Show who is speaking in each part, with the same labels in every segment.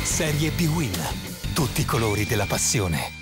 Speaker 1: Serie B-Win. Tutti i colori della passione.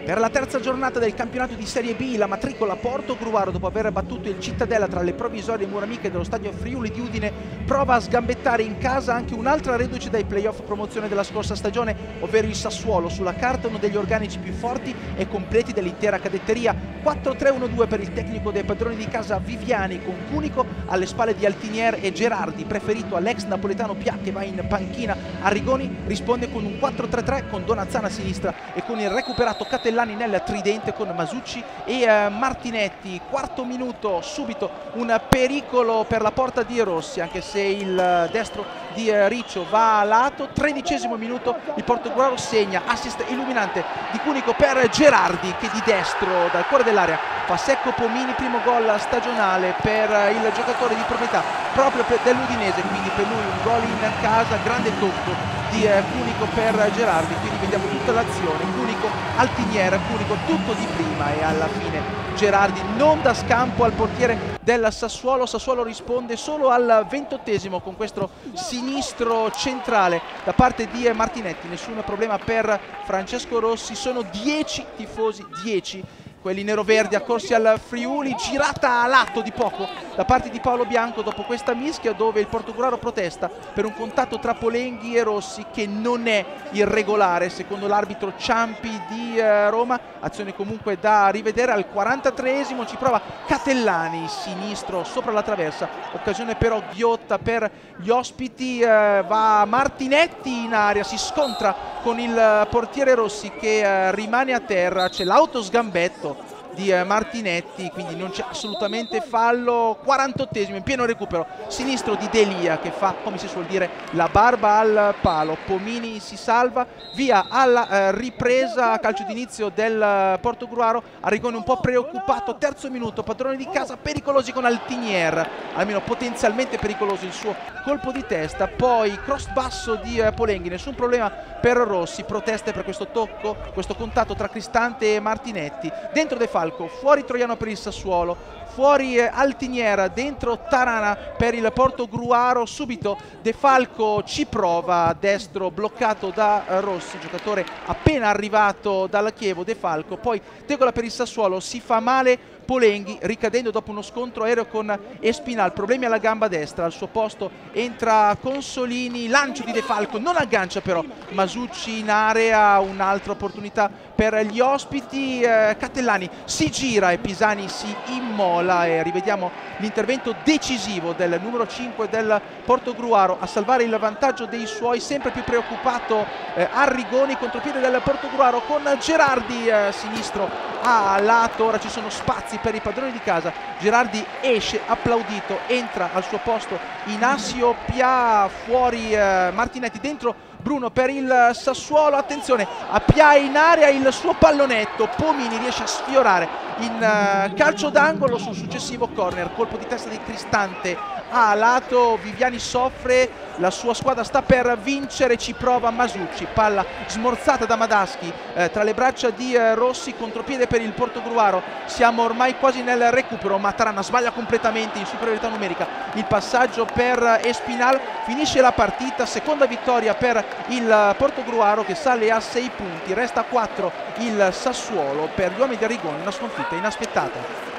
Speaker 2: Per la terza giornata del campionato di Serie B, la matricola Portogruaro, dopo aver battuto il Cittadella tra le provvisorie mura amiche dello stadio Friuli di Udine, prova a sgambettare in casa anche un'altra reduce dai playoff promozione della scorsa stagione, ovvero il Sassuolo, sulla carta uno degli organici più forti e completi dell'intera cadetteria. 4-3-1-2 per il tecnico dei padroni di casa Viviani, con Cunico alle spalle di Altinier e Gerardi, preferito all'ex napoletano Pia che va in panchina. Arrigoni risponde con un 4-3-3 con Donazzana a sinistra e con il recuperato Catellani nel tridente con Masucci e Martinetti. Quarto minuto, subito un pericolo per la porta di Rossi, anche se il destro di Riccio va a lato. 13° minuto, il Portogruaro segna, assist illuminante di Cunico per Gerardi che di destro dal cuore dell'area fa secco Pomini. Primo gol stagionale per il giocatore di proprietà proprio dell'Udinese, quindi per lui un gol in casa. Grande tocco di Cunico per Gerardi, quindi vediamo tutta l'azione, Cunico, Altinier, Cunico, tutto di prima e alla fine Gerardi non dà scampo al portiere del Sassuolo. Sassuolo risponde solo al 28° con questo sinistro centrale da parte di Martinetti. Nessun problema per Francesco Rossi, sono 10 tifosi, 10 quelli neroverdi accorsi al Friuli. Girata a lato di poco da parte di Paolo Bianco dopo questa mischia, dove il Portogruaro protesta per un contatto tra Polenghi e Rossi che non è irregolare secondo l'arbitro Ciampi di Roma. Azione comunque da rivedere. Al 43° ci prova Catellani, sinistro sopra la traversa, occasione però ghiotta per gli ospiti. Va Martinetti in aria, si scontra con il portiere Rossi che rimane a terra. C'è l'autosgambetto di Martinetti, quindi non c'è assolutamente fallo. 48° in pieno recupero sinistro di Delia che fa, come si suol dire, la barba al palo. Pomini si salva, via alla ripresa, calcio d'inizio del Portogruaro. Arrigoni un po' preoccupato. Terzo minuto, padroni di casa pericolosi con Altinier, almeno potenzialmente pericoloso il suo colpo di testa. Poi cross basso di Polenghi, nessun problema per Rossi, proteste per questo tocco, questo contatto tra Cristante e Martinetti. Dentro De Falco, fuori Troiano per il Sassuolo, fuori Altinier, dentro Tarana per il Portogruaro. Subito De Falco ci prova a destro, bloccato da Rossi, giocatore appena arrivato dalla Chievo. De Falco poi tegola per il Sassuolo, si fa male Polenghi ricadendo dopo uno scontro aereo con Espinal, problemi alla gamba destra. Al suo posto entra Consolini, lancio di De Falco, non aggancia però Masucci in area. Un'altra opportunità per gli ospiti. Catellani si gira e Pisani si immola e rivediamo l'intervento decisivo del numero 5 del Portogruaro a salvare il vantaggio dei suoi. Sempre più preoccupato Arrigoni, contropiede del Portogruaro con Gerardi sinistro a lato. Ora ci sono spazi per i padroni di casa. Gerardi esce applaudito, entra al suo posto Inacio Pia, fuori Martinetti, dentro Bruno per il Sassuolo. Attenzione a Pia in area, il suo pallonetto, Pomini riesce a sfiorare in calcio d'angolo sul successivo corner. Colpo di testa di Cristante a lato, Viviani soffre, la sua squadra sta per vincere, ci prova Masucci, palla smorzata da Madaschi tra le braccia di Rossi, contropiede per il Portogruaro. Siamo ormai quasi nel recupero, ma Tarana sbaglia completamente in superiorità numerica il passaggio per Espinal. Finisce la partita, seconda vittoria per il Portogruaro che sale a 6 punti, resta a 4 il Sassuolo. Per gli uomini di Arrigoni una sconfitta inaspettata.